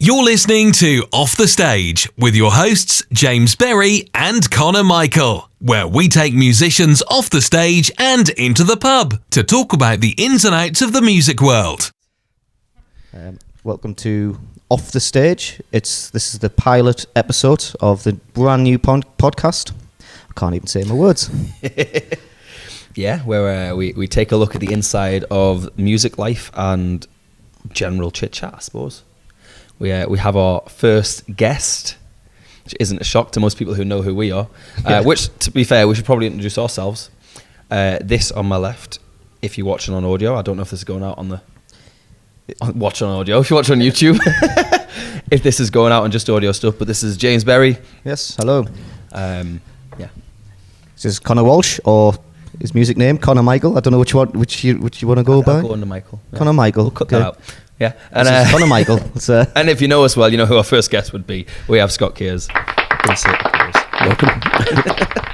You're listening to Off the Stage with your hosts, James Berry and Conor Michael, where we take musicians off the stage and into the pub to talk about the ins and outs of the music world. Welcome to Off the Stage. This is the pilot episode of the brand new podcast. I can't even say my words. Yeah, where we take a look at the inside of music life and general chit chat, I suppose. We have our first guest, which isn't a shock to most people who know who we are. Which, to be fair, we should probably introduce ourselves. This on my left, if you're watching on audio, I don't know if this is going out on the... Watch on audio, if you watch on YouTube. If this is going out on just audio stuff, but this is James Berry. Yes, hello. Yeah. Is this Conor Walsh or his music name, Conor Michael? I don't know which you want to go by. I'll go under Michael. Yeah. Conor Michael. We'll cut that out. Yeah, and this is Conor Michael. And if you know us well, you know who our first guest would be. We have Scott Keirs. Welcome.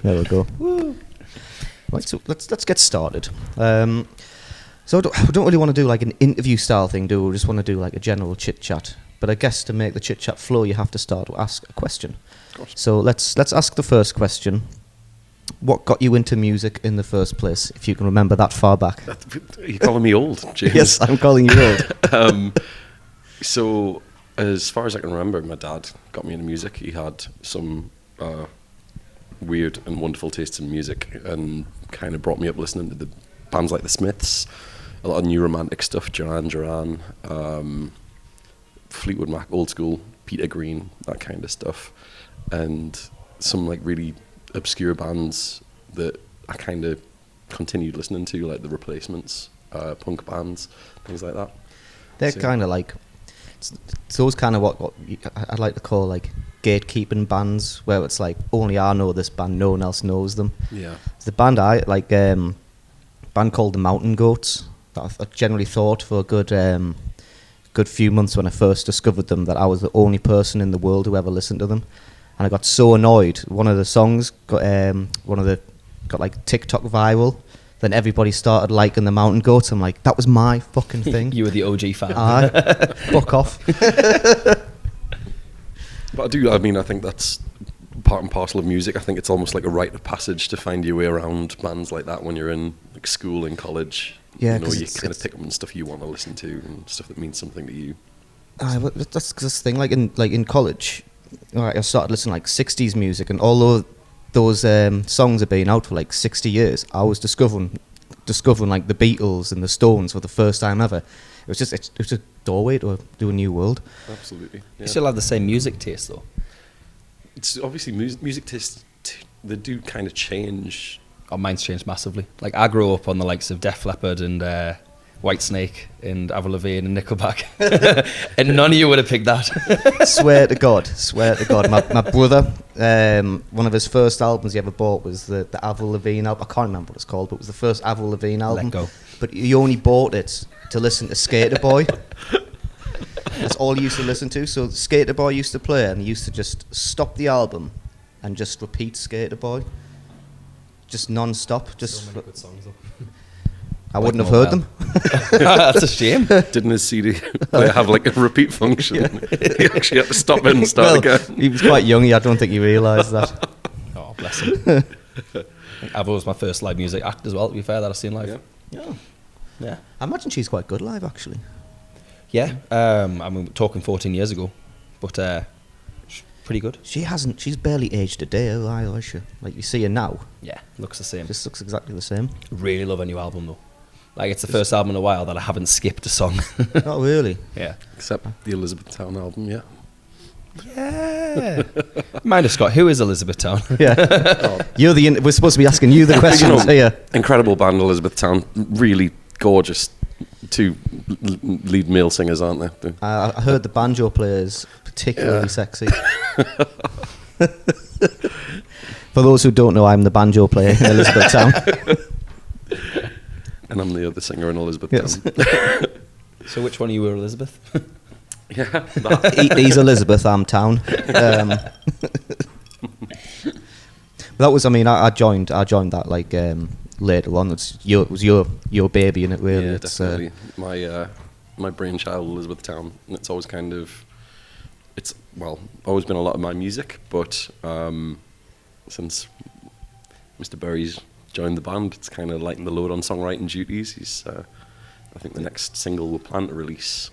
There we go. Woo. Right, so let's get started. So we don't really want to do like an interview style thing, do we? We just want to do like a general chit chat. But I guess to make the chit chat flow, you have to start to ask a question. Of course. So let's ask the first question. What got you into music in the first place, if you can remember that far back? You're calling me old, James. Yes, I'm calling you old. So, as far as I can remember, my dad got me into music. He had some weird and wonderful tastes in music and kind of brought me up listening to the bands like the Smiths, a lot of new romantic stuff, Duran Duran, Fleetwood Mac, old school, Peter Green, that kind of stuff. And some like really obscure bands that I kind of continued listening to, like the Replacements, punk bands, things like that. They're kind of like, it's those kind of what I'd like to call like gatekeeping bands, where it's like only I know this band, no one else knows them. Yeah. The band I like, band called the Mountain Goats, that I generally thought for a good few months when I first discovered them that I was the only person in the world who ever listened to them. And I got so annoyed. One of the songs got like TikTok viral. Then everybody started liking the Mountain Goats. I'm like, that was my fucking thing. You were the OG fan. Aye, fuck off. But I think that's part and parcel of music. I think it's almost like a rite of passage to find your way around bands like that when you're in like school and college. Yeah, you kind of pick up on stuff you want to listen to and stuff that means something to you. Aye, but that's the thing. Like in college, I started listening like 60s music, and although those songs have been out for like 60 years, I was discovering like the Beatles and the Stones for the first time ever. It was just a doorway to a new world. Absolutely. Yeah. You still have the same music taste, though. It's obviously music tastes. They do kind of change. Oh, mine's changed massively. Like, I grew up on the likes of Def Leppard and Whitesnake and Avril Lavigne and Nickelback. And none of you would have picked that. Swear to God. My brother, one of his first albums he ever bought was the Avril Lavigne album. I can't remember what it's called, but it was the first Avril Lavigne album. Let Go. But he only bought it to listen to Skater Boy. That's all he used to listen to. So Skater Boy used to play, and he used to just stop the album and just repeat Skater Boy. Just non-stop. Just so many good songs, though. I wouldn't have heard them. That's a shame. Didn't his CD player have like a repeat function? Yeah. He actually had to stop it and start again. He was quite young. I don't think he realised that. Oh, bless him. Avril was my first live music act as well, to be fair, that I've seen live. Yeah. I imagine she's quite good live, actually. Yeah. I mean, we're talking 14 years ago, but she's pretty good. She's barely aged a day, has she? Like, you see her now. Yeah, looks the same. Just looks exactly the same. Really love her new album, though. Like, it's the first album in a while that I haven't skipped a song. Oh, really? Yeah. Except the Elizabethtown album, yeah. Yeah. Mind us, Scott, who is Elizabethtown? Yeah. We're supposed to be asking you the questions here. Incredible band, Elizabethtown. Really gorgeous. Two lead male singers, aren't they? I heard the banjo player is particularly sexy. For those who don't know, I'm the banjo player in Elizabethtown. And I'm the other singer in Elizabethtown. Yes. So which one of you were Elizabeth? Yeah. He's Elizabeth, I'm Town. That was, I joined that like later on. It was your baby in it, really. Yeah, definitely. My brainchild, Elizabethtown. And it's always kind of it's always been a lot of my music, but since Mr. Berry's joined the band, it's kind of lightened the load on songwriting duties. He's, I think the next single we'll plan to release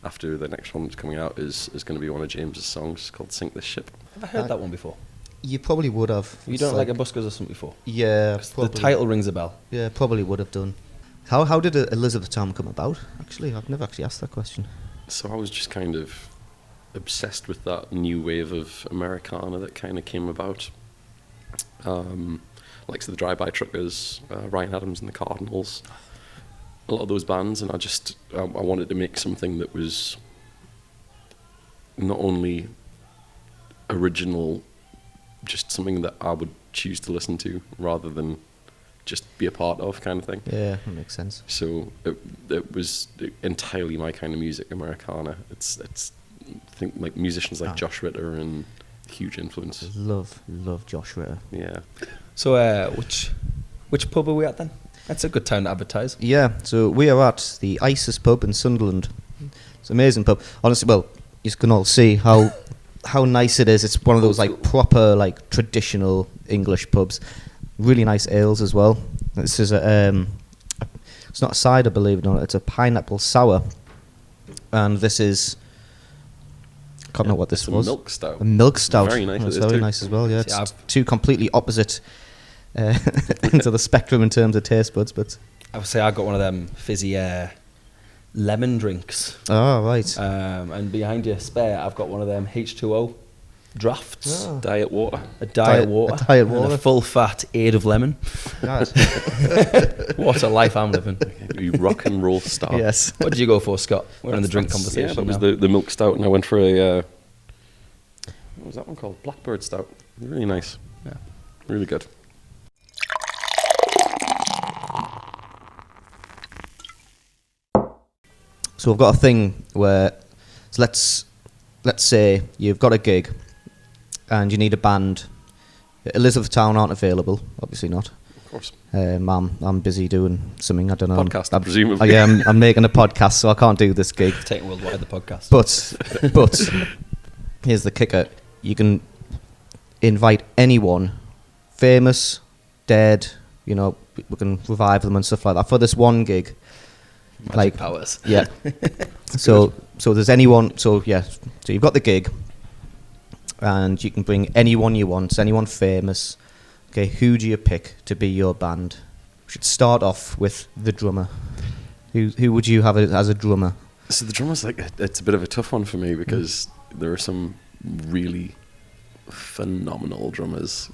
after the next one that's coming out is going to be one of James's songs called "Sink This Ship." Have I heard that one before? You probably would have. You don't like a Buskers or something before? Yeah, The title rings a bell. Yeah, probably would have done. How did Elizabethtown come about? Actually, I've never actually asked that question. So I was just kind of obsessed with that new wave of Americana that kind of came about. Like the Drive-By Truckers, Ryan Adams and the Cardinals, a lot of those bands, and I wanted to make something that was not only original, just something that I would choose to listen to rather than just be a part of, kind of thing. Yeah, that makes sense. So it was entirely my kind of music, Americana. It's I think like musicians like Josh Ritter and huge influence. Love Josh Ritter. Yeah. So which pub are we at then? That's a good time to advertise. Yeah, so we are at the Isis pub in Sunderland. It's an amazing pub. Honestly, well, you can all see how nice it is. It's one of those like proper like traditional English pubs. Really nice ales as well. This is it's not a cider, believe it or not. It's a pineapple sour, and this is. I can't remember what this was. A milk stout. A milk stout. Very nice. It's very nice as well. Yeah, See, it's two completely opposite into the spectrum in terms of taste buds, but. I would say I got one of them fizzy lemon drinks. Oh right. And behind your spare, I've got one of them H2O drafts. Oh. Diet water. A diet water. A diet and water. a full fat 8 of lemon. Yes. What a life I'm living. You rock and roll star. Yes. What did you go for, Scott? We're in the drink conversation. Yeah, that was now. the milk stout, and I went for a what was that one called? Blackbird stout. Really nice. Yeah. Really good. So we've got a thing where, so let's say you've got a gig, and you need a band. Elizabethtown aren't available, obviously not. Of course. I'm busy doing something. I don't know. Podcast, presumably. Yeah, I'm making a podcast, so I can't do this gig. Taking worldwide the podcast. But here's the kicker: you can invite anyone, famous, dead. You know, we can revive them and stuff like that for this one gig. Magic Like powers. Yeah. So there's anyone. So yeah. So you've got the gig, and you can bring anyone you want, anyone famous. Okay, who do you pick to be your band? We should start off with the drummer. Who would you have as a drummer? So the drummer's it's a bit of a tough one for me because there are some really phenomenal drummers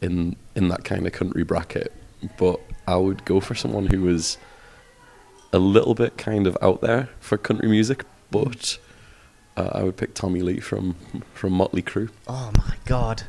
in that kind of country bracket, but I would go for someone who was a little bit kind of out there for country music, but I would pick Tommy Lee from Motley Crue. Oh my God!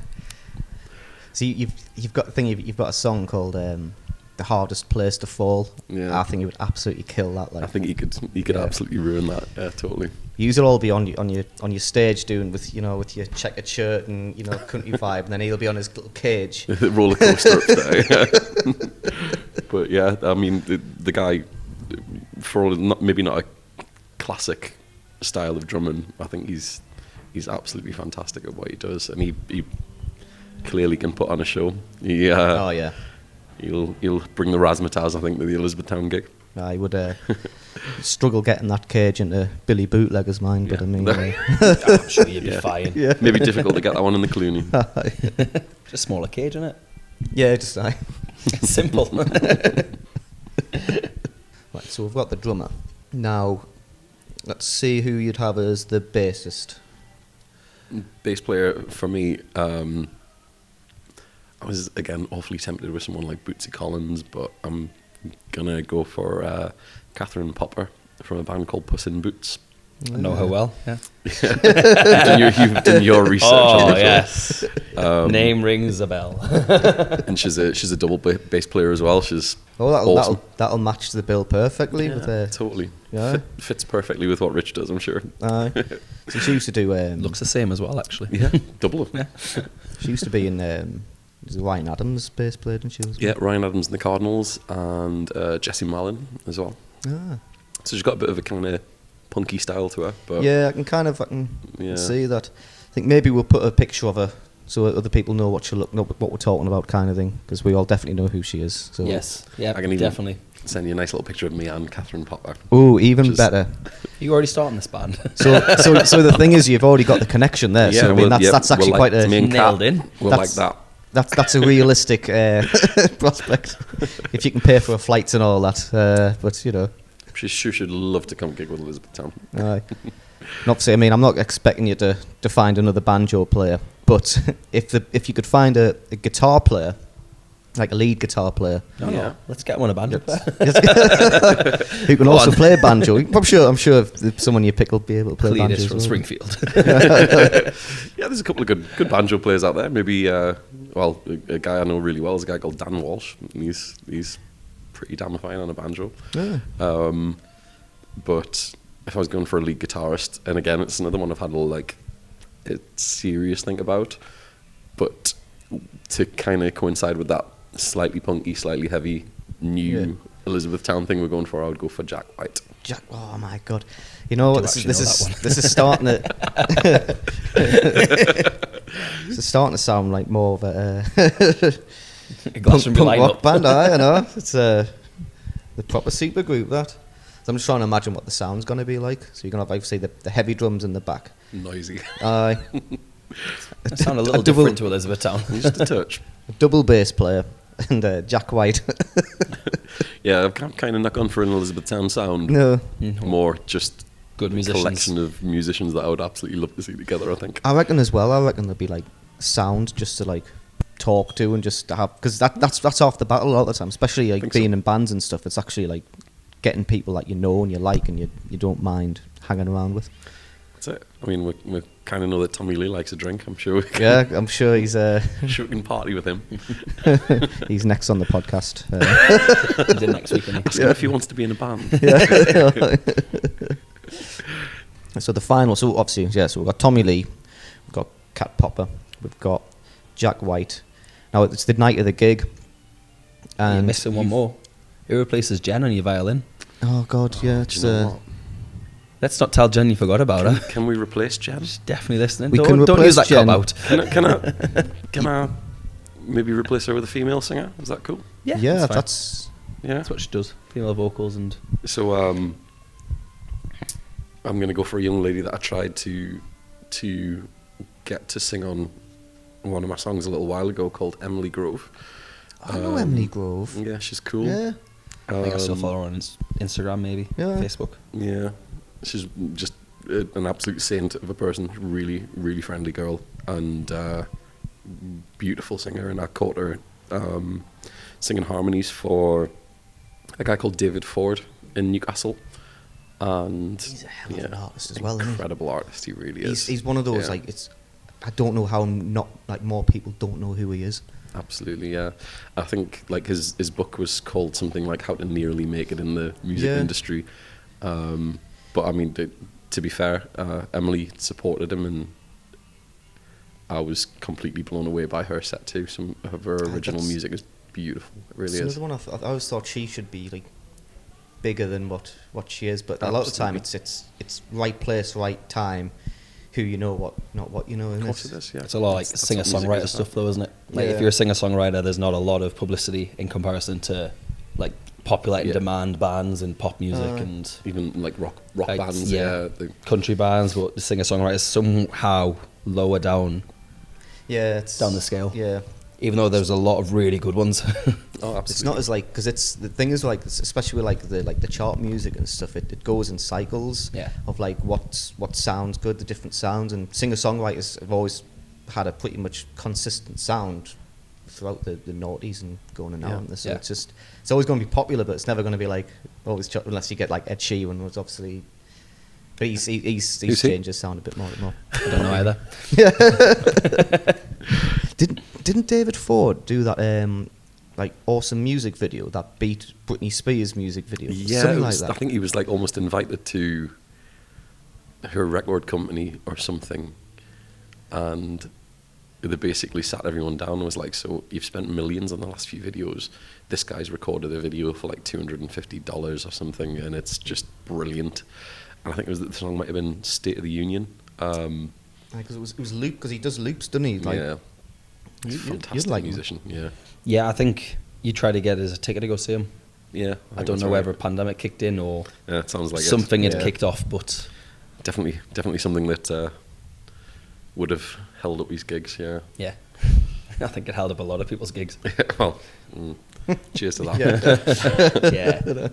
So you've got a song called "The Hardest Place to Fall." Yeah. I think he would absolutely kill that. Like, I think he could absolutely ruin that. Yeah, totally. You'll all be on your stage doing with your checkered shirt and country vibe, and then he'll be on his little cage. The roller coaster up there. Yeah. But yeah, I mean the guy, for all maybe not a classic style of drumming, I think he's absolutely fantastic at what he does, and he clearly can put on a show. Oh yeah. He'll bring the razzmatazz, I think, to the Elizabethtown gig. I would struggle getting that cage into Billy Bootlegger's mind, but I mean, I'm sure you'd be fine. yeah. Maybe difficult to get that one in the Clooney. Just a smaller cage, isn't it? Yeah, just Simple. Right, so we've got the drummer. Now, let's see who you'd have as the bassist. Bass player for me, I was again awfully tempted with someone like Bootsy Collins, but I'm gonna go for Catherine Popper from a band called Puss in Boots. I know her well. Yeah. You've done your research. Oh on her, yes. Name rings a bell. and she's a double bass player as well. She's Oh, awesome. that'll match the bill perfectly with Totally. Yeah. Fits perfectly with what Rich does, I'm sure. So she used to do. Looks the same as well, actually. Yeah, double. Yeah. She used to be in. Was it Ryan Adams bass player, didn't she? Yeah, Ryan Adams and the Cardinals, and Jesse Malin as well. Ah. So she's got a bit of a kind of punky style to her. But Yeah, I can Yeah. see that. I think maybe we'll put a picture of her so other people know what what we're talking about, kind of thing, because we all definitely know who she is. So. Yes, yeah, I can even definitely. send you a nice little picture of me and Catherine Popper. Oh, even Which is- better. You already starting this band? So the thing is, you've already got the connection there. so I mean, that's actually quite a me and Nailed Kat, in. We're like That's- that. that's a realistic prospect. If you can pay for her flights and all that, but you know. She sure should love to come gig with Elizabethtown. Aye. Not to say, I mean, I'm not expecting you to find another banjo player, but if you could find a guitar player, like a lead guitar player, Yeah. Let's get one a band. who can also play banjo, I'm sure if someone you pick will be able to play banjo. Cletus as from well. Springfield. Yeah, there's a couple of good banjo players out there. Maybe, a guy I know really well is a guy called Dan Walsh. And he's pretty damn fine on a banjo. Yeah. But if I was going for a lead guitarist, and again, it's another one I've had a serious think about, but to kind of coincide with that slightly punky, slightly heavy, new Elizabethtown thing we're going for, I would go for Jack White. Jack, oh my god! You know what? do This actually know is starting to. This is starting to sound like more of a Glastonbury punk rock lineup. band. I know it's the proper super group that. So I'm just trying to imagine what the sound's gonna be like. So you're gonna have obviously the heavy drums in the back. Noisy. Aye. It sound a little double- different to Elizabethtown. Just a touch. A double bass player and Jack White. Yeah, I've kind of not gone for an Elizabethtown sound. No, More just Good a musicians. collection of musicians that I would absolutely love to see together, I think. I reckon as well. I reckon there'll be like sound just to like talk to and just to have, because that's half the battle a lot of the time, especially like Think so. being in bands and stuff. It's actually like getting people that you know and you like and you don't mind hanging around with. That's it. I mean, we kind of know that Tommy Lee likes a drink. I'm sure we can, Yeah, I'm sure he's sure we can party with him. he's next on the podcast. He's in next week, isn't he? Ask him if he wants to be in a band. So the final, so obviously, yeah, so we've got Tommy Lee, we've got Cat Popper, we've got Jack White. Now it's the night of the gig. You're And missing one more. Who replaces Jen on your violin? oh god, yeah, Do it's you know what? Let's not tell Jen you forgot about her. Can we replace Jen? She's definitely listening. We Don't, can don't use that replace Jen. cop out. Can I maybe replace her with a female singer? Is that cool? yeah, fine. that's Yeah. That's what she does. Female vocals and So I'm gonna go for a young lady that I tried to get to sing on one of my songs a little while ago, called Emily Grove. I know Emily Grove. Yeah, she's cool. Yeah. I think I still follow her on Instagram, maybe Yeah. Facebook. Yeah, she's just an absolute saint of a person. Really, really friendly girl and beautiful singer. And I caught her singing harmonies for a guy called David Ford in Newcastle. And He's a hell of an artist as well, isn't he? incredible artist, he really is. He's one of those Yeah. like I don't know how not like more people don't know who he is. Absolutely, yeah. I think like his book was called something like How to Nearly Make It in the Music Yeah. Industry. But I mean, to be fair, Emily supported him, and I was completely blown away by her set too. Some of her original that's- music is beautiful. It really It's is. another one I always thought she should be like bigger than what she is, but a lot of the time Absolutely. it's right place, right time. Who you know, not what you know. Of In course this. it is, yeah. It's a lot like That's what music singer-songwriter is, stuff, though, isn't it? Like Yeah. if you're a singer-songwriter, there's not a lot of publicity in comparison to like popular Yeah. demand bands and pop music and Even like rock like, bands, yeah. country bands, but the singer-songwriters somehow lower down It's down the scale. Yeah, even though there's a lot of really good ones. Oh, absolutely. it's not as like because it's the thing is like especially with like the chart music and stuff. It goes in cycles. Yeah. Of like what sounds good, the different sounds, and singer songwriters have always had a pretty much consistent sound throughout the noughties and going on Yeah. and this. So Yeah. it's always going to be popular, but it's never going to be like always unless you get like Ed Sheeran was obviously. But he's Who's he? changed his sound a bit more. I don't know either. Didn't David Ford do that like awesome music video that beat Britney Spears music video? Yeah, Something it like was, that. I think he was like almost invited to her record company or something, and they basically sat everyone down and was like, "So you've spent millions on the last few videos. This guy's recorded a video for like $250 or something, and it's just brilliant." and I think the song might have been "State of the Union." Because it was loop, because he does loops, doesn't he? Like, yeah, he's a fantastic like him. musician. Yeah, Yeah, I think you tried to get us a ticket to go see him. yeah. I think don't that's know right. whether a pandemic kicked in or Yeah, it sounds like something had Yeah. kicked off, but definitely something that would have held up his gigs. Yeah. yeah, I think it held up a lot of people's gigs. Well, cheers to that. Yeah.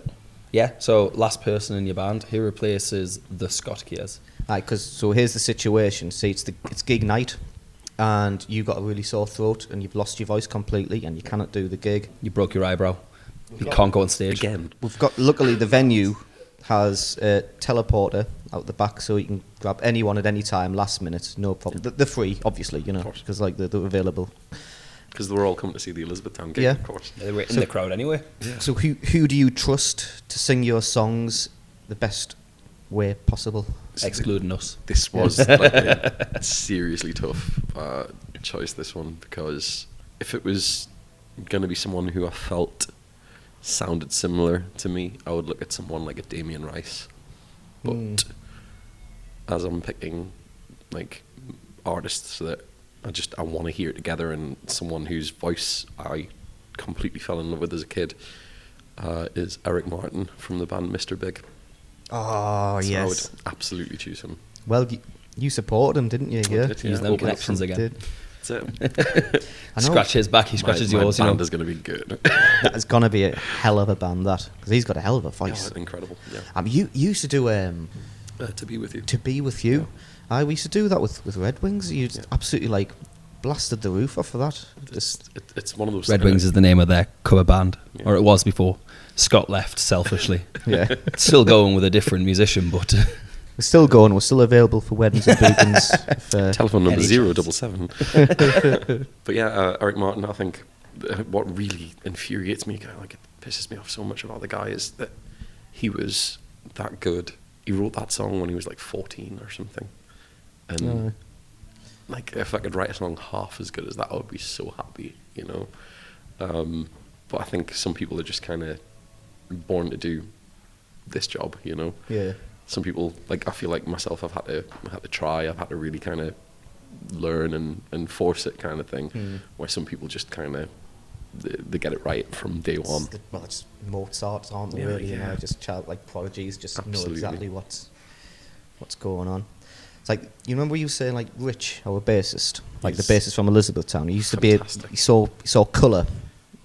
Yeah, so last person in your band, who replaces the Scott Keirs? So here's the situation. See, it's gig night, and you got a really sore throat, and you've lost your voice completely, and you cannot do the gig. You broke your eyebrow. You can't go on stage. Again. Luckily, the venue has a teleporter out the back, so you can grab anyone at any time, last minute, no problem. They're free, obviously, you know, course. because like they're available. Because they were all coming to see the Elizabethtown gig, Yeah. of course. They were in the crowd anyway. So who do you trust to sing your songs the best way possible? Excluding us. This was like a seriously tough choice, this one, because if it was going to be someone who I felt sounded similar to me, I would look at someone like a Damien Rice. But as I'm picking like artists that I want to hear together, and someone whose voice I completely fell in love with as a kid is Eric Martin from the band Mr. Big. Oh, So yes. I would absolutely choose him. Well, you supported him, didn't you? I Yeah. did, Use them Open up connections from- again. Did. That's it. I know. Scratch his back, he scratches my yours, you band know. is going to be good. That is gonna be a hell of a band, that, because he's got a hell of a voice. Incredible. Yeah. I mean, you used to do To be with you. To Be With You. We used to do that with Red Wings. You just absolutely like blasted the roof off of that. Just It's one of those. Red Wings is the name of their cover band, Yeah. or it was before. Scott left selfishly. yeah. Still going with a different musician, but We're still going. We're still available for weddings and bookings. Telephone number Any 077. But yeah, Eric Martin. I think what really infuriates me, kind of like it pisses me off so much about the guy, is that he was that good. He wrote that song when he was like 14 or something, and like if I could write a song half as good as that, I would be so happy, you know. But I think some people are just kind of born to do this job, you know. Yeah. Some people, like I feel like myself, I've had to try. I've had to really kind of learn and force it, kind of thing. Where some people just kind of they get it right from day one. Well, it's Mozart, aren't they? Yeah, really, you know, yeah. just childlike prodigies, just Absolutely. know exactly what's going on. It's like, you remember you were saying like Rich, our bassist, like Yes. the bassist from Elizabethtown. He used to Fantastic. he saw colour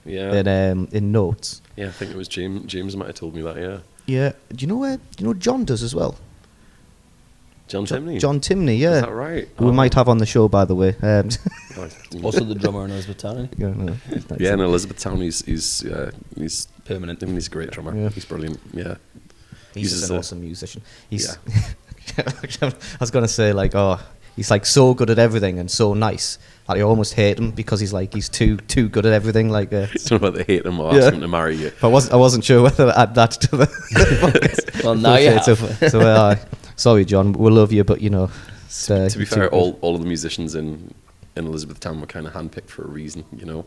Yeah, in notes. yeah. I think it was James might have told me that. Yeah, Yeah. Do you know John does as well? John Timney. John Timney, yeah. Is that right? Who we might have on the show, by the way. also the drummer in Elizabethtown. Yeah, no, it's nice. Yeah, in Elizabethtown, he's Permanent. I mean, he's a great drummer. Yeah. He's brilliant. Yeah, He's uses just an the- awesome musician. He's. I was gonna say like, he's like so good at everything and so nice that you almost hate him because he's too good at everything. Like, It's not about the hate him or Yeah. ask him to marry you. but I wasn't sure whether to add that to the. Well, now you have. So sorry, John. We love you, but you know. To be fair, all of the musicians in Elizabethtown were kind of handpicked for a reason, you know.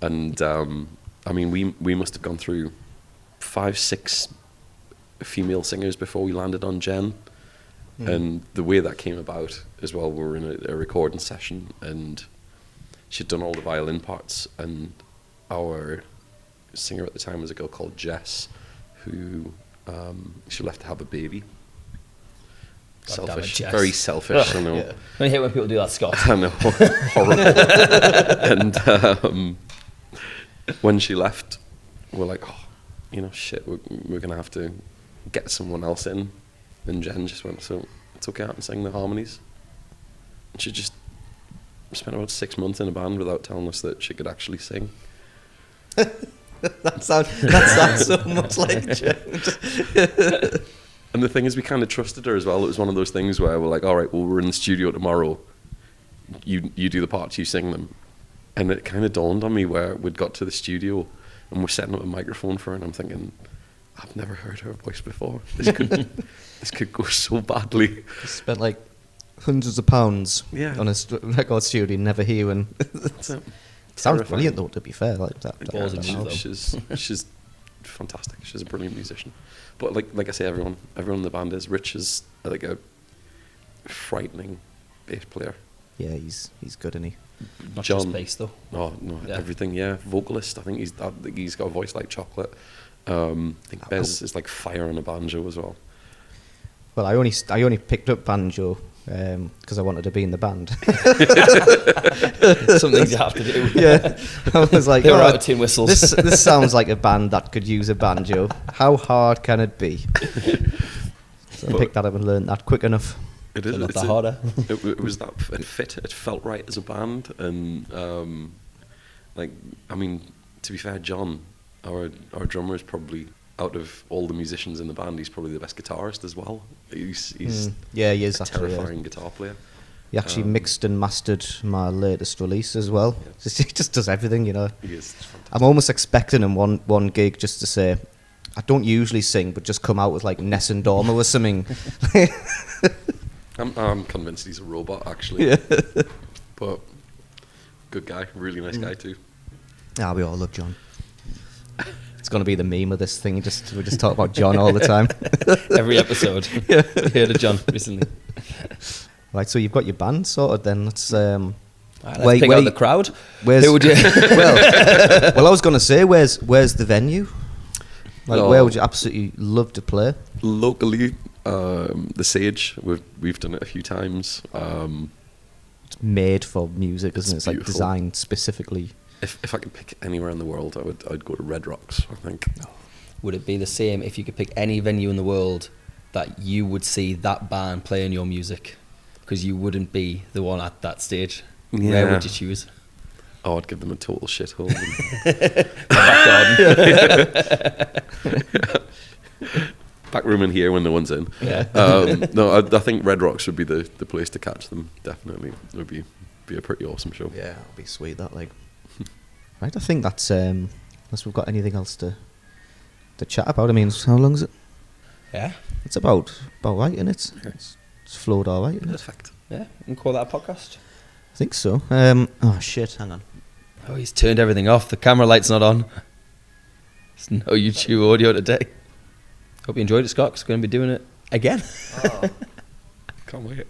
And I mean, we must have gone through 5-6 female singers before we landed on Jen. And the way that came about as well, we were in a recording session, and she'd done all the violin parts, and our singer at the time was a girl called Jess, who she left to have a baby. God damn it, Selfish, Jess. very selfish. I know. Yeah. I hate when people do that, Scott. I know, horrible. And when she left, we're like, oh, you know, shit, we're gonna have to get someone else in. And Jen just went, so it's okay, I can sing the harmonies. And she just spent about 6 months in a band without telling us that she could actually sing. that sounds so much like James. And the thing is, we kind of trusted her as well. It was one of those things where we're like, all right, well, we're in the studio tomorrow. You do the parts, you sing them. And it kind of dawned on me where we'd got to the studio and we're setting up a microphone for her, and I'm thinking, I've never heard her voice before. This could go so badly. Spent like hundreds of pounds Yeah. on a record studio, never hearing. So, Sounds terrifying. brilliant though. To be fair, like that. Balls of that move, album. though. she's fantastic. She's a brilliant musician. But like I say, everyone in the band is. Rich is like a frightening bass player. Yeah, he's good, isn't he? Not John, just bass though. Oh no, Yeah. everything. Yeah, vocalist. I think he's got a voice like chocolate. I think Bez is like fire on a banjo as well. Well, I only picked up banjo because I wanted to be in the band. Some things you have to do. Yeah, I was like, They were out of tin whistles. This sounds like a band that could use a banjo. How hard can it be? So I picked that up and learned that quick enough. It is. Not that harder. It was that it fit. It felt right as a band, and to be fair, John, our drummer, is probably, out of all the musicians in the band, he's probably the best guitarist as well. He's Yeah, he is a actually. terrifying guitar player. He actually mixed and mastered my latest release as well. Yeah. He just does everything, you know. He is fantastic. I'm almost expecting him one gig just to say, I don't usually sing, but just come out with like Ness and Dorma or something. I'm convinced he's a robot, actually. Yeah. But good guy, really nice guy too. Ah, we all love John. It's going to be the meme of this thing. We just talk about John all the time. Every episode. We heard of John recently. Right, so you've got your band sorted then. Let's Let's pick out the crowd. Where's, Who would you? well, I was going to say, where's the venue? Like, where would you absolutely love to play? Locally, the Sage. We've done it a few times. It's made for music, isn't it? It's like beautiful. designed specifically. If I could pick anywhere in the world, I'd go to Red Rocks, I think. Would it be the same if you could pick any venue in the world that you would see that band playing your music? Because you wouldn't be the one at that stage. Yeah. Where would you choose? Oh, I'd give them a total shithole. Back room in here when no one's in. Yeah. No, I think Red Rocks would be the place to catch them. Definitely, it would be a pretty awesome show. Yeah, it'll be sweet, that, like. Right, I think that's, unless we've got anything else to chat about. I mean, how long is it? Yeah. It's about right, isn't it? It's flowed all right, isn't it? Perfect. Yeah. You can call that a podcast. I think so. Oh, shit, hang on. Oh, he's turned everything off. The camera light's not on. There's no YouTube audio today. Hope you enjoyed it, Scott, 'cause we're going to be doing it again. Oh. Can't wait.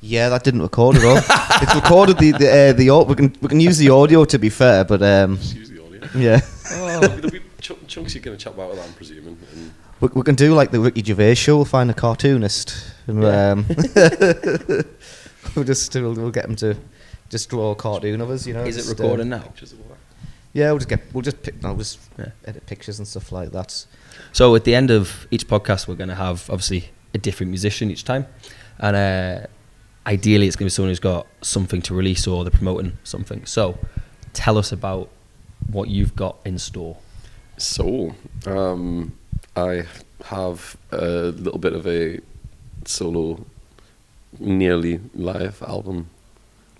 Yeah, that didn't record at all. It's recorded the audio. We can use the audio, to be fair, but Just use the audio. yeah. There'll be chunks you're going to chat about with that, I'm presuming. And We can do like the Ricky Gervais show. We'll find a cartoonist. And, we'll get him to just draw a cartoon of us. You know. Is it just, recording now? pictures of all that. Yeah, we'll just edit pictures and stuff like that. So at the end of each podcast, we're going to have obviously a different musician each time, and ideally it's going to be someone who's got something to release or they're promoting something. So tell us about what you've got in store. So, I have a little bit of a solo, nearly live album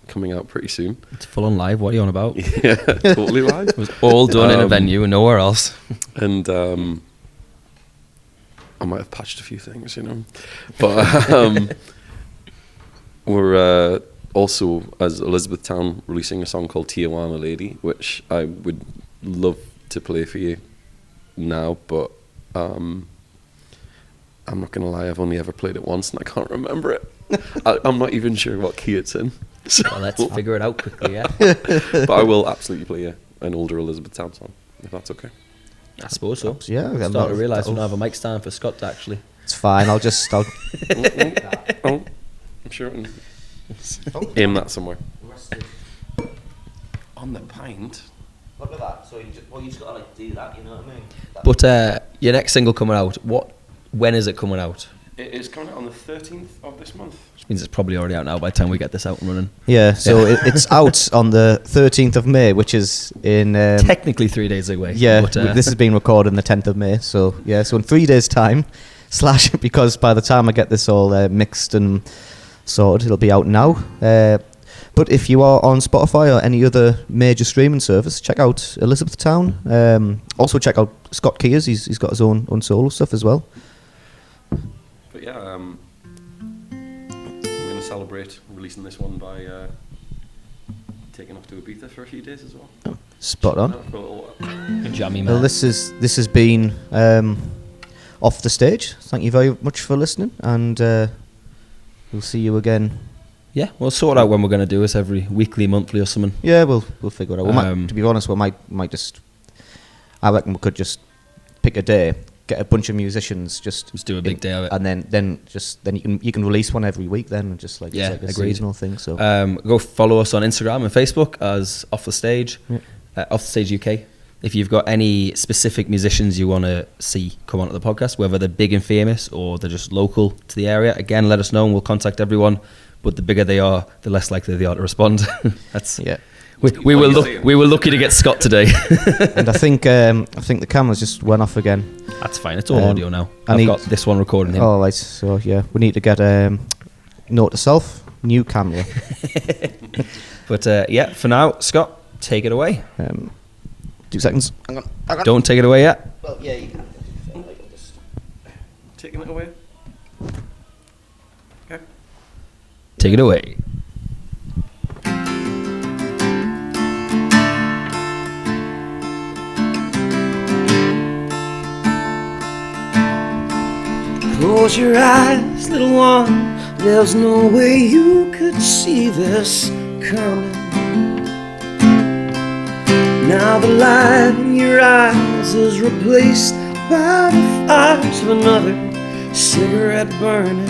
coming out pretty soon. It's full on live. What are you on about? Yeah, totally live. It was all done in a venue and nowhere else. And I might have patched a few things, you know. But we're also, as Elizabethtown, releasing a song called Tijuana Lady, which I would love to play for you now, but I'm not going to lie, I've only ever played it once and I can't remember it. I'm not even sure what key it's in. So, Well, let's figure it out quickly, yeah. but I will absolutely play you an older Elizabethtown song, if that's okay. I suppose so. Yeah, I'm starting to realise we don't have a mic stand for Scott, actually. It's fine. I'll Oh, I'm sure I can aim that somewhere. On the pint. Look at that. So you just gotta like do that. You know what I mean? But your next single coming out, when is it coming out? It is coming out on the 13th of this month. Which means it's probably already out now by the time we get this out and running. Yeah. So it's out on the 13th of May, which is in. Technically 3 days away. Yeah. But, This is being recorded on the 10th of May. So yeah. So in 3 days' time, / because by the time I get this all mixed and sorted, it'll be out now. But if you are on Spotify or any other major streaming service, check out Elizabethtown. Also check out Scott Keirs. He's got his own solo stuff as well. But yeah, I'm going to celebrate releasing this one by taking off to Ibiza for a few days as well. Spot on. Jammy man. Well, this has been Off the Stage. Thank you very much for listening, and we'll see you again. Yeah, we'll sort out when we're going to do this, every weekly, monthly or something. Yeah, we'll figure it out. We might, to be honest, we might just. I reckon we could just pick a day, get a bunch of musicians, just do a big day of it, and then you can release one every week. Then just like it's like a seasonal thing. So go follow us on Instagram and Facebook as Off the Stage, Off the Stage UK. If you've got any specific musicians you want to see come onto the podcast, whether they're big and famous or they're just local to the area, again, let us know and we'll contact everyone. But the bigger they are, the less likely they are to respond. That's We were lucky to get Scott today. And I think the camera's just went off again. That's fine. It's all audio now. I've got this one recording him. Oh, right. So yeah, we need to get note to self, new camera. But for now, Scott, take it away. 2 seconds. Hang on. Don't take it away yet. Well, yeah, you can. Taking it away. Okay. Take it away. Close your eyes, little one. There's no way you could see this coming. Now the light in your eyes is replaced by the fires of another cigarette burning.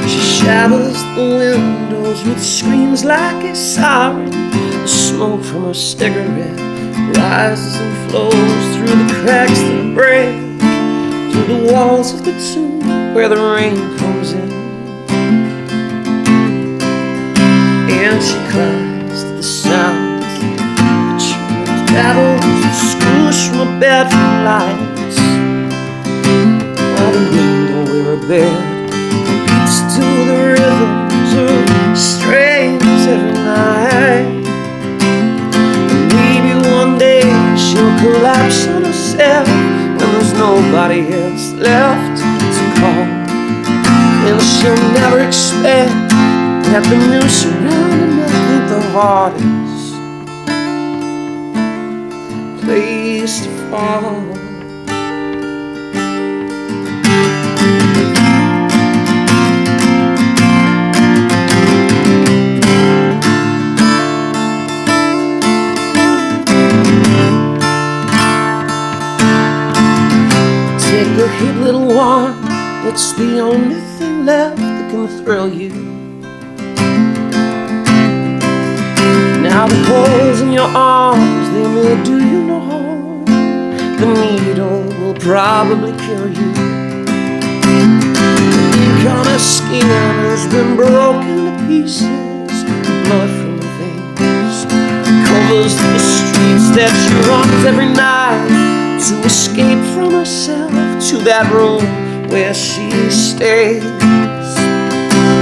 She shadows the windows with screams like a siren. The smoke from her cigarette rises and flows through the cracks that break through the walls of the tomb where the rain comes in. And she cries to the sounds that church battles and swoosh from a bedroom lights. By the window where her bed beats to the rhythms of strains every night. And maybe one day she'll collapse on herself when there's nobody else left to call. And she'll never expect that the noose around her neck ain't the hardest place to fall. Take a hit, little one. It's the only thing left that can thrill you. Now the holes in your arms, they may do you no harm. The needle will probably kill you. The ink on her skin has been broken to pieces. Blood from her veins covers the streets that she runs every night to escape from herself to that room where she stays.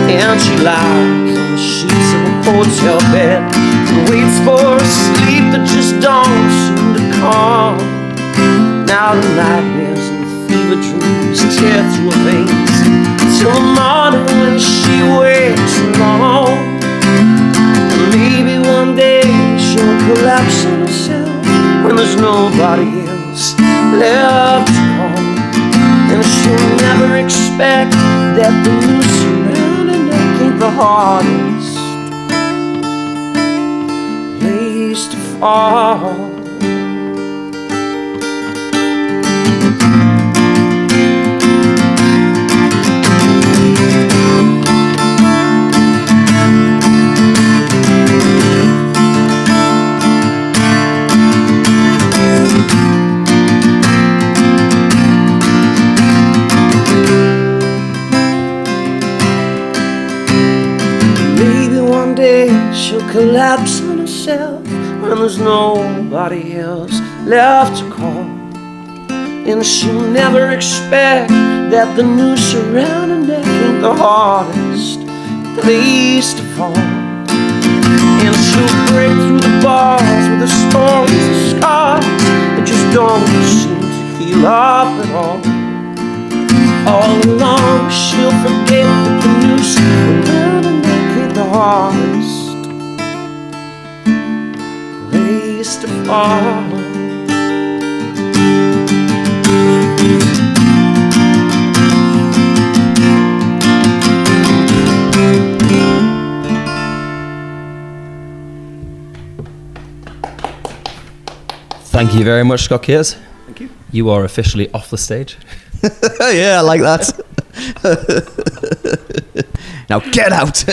And she lies on the sheets of a hotel bed and waits for a sleep that just don't seem to come. Now the nightmares and the fever dreams tear through her veins till the morning when she wakes alone. And maybe one day she'll collapse on herself when there's nobody else left to call. And she'll never expect that the noose around her neck ain't the hardest place to fall. She'll collapse on herself when there's nobody else left to call. And she'll never expect that the noose around her neck ain't the hardest place to fall. And she'll break through the bars with her stories and scars that just don't seem to heal up at all. All along she'll forget that the noose around her neck ain't the hardest fall. Thank you very much, Scott Keirs. Thank you. You are officially off the stage. Yeah, I like that. Now get out.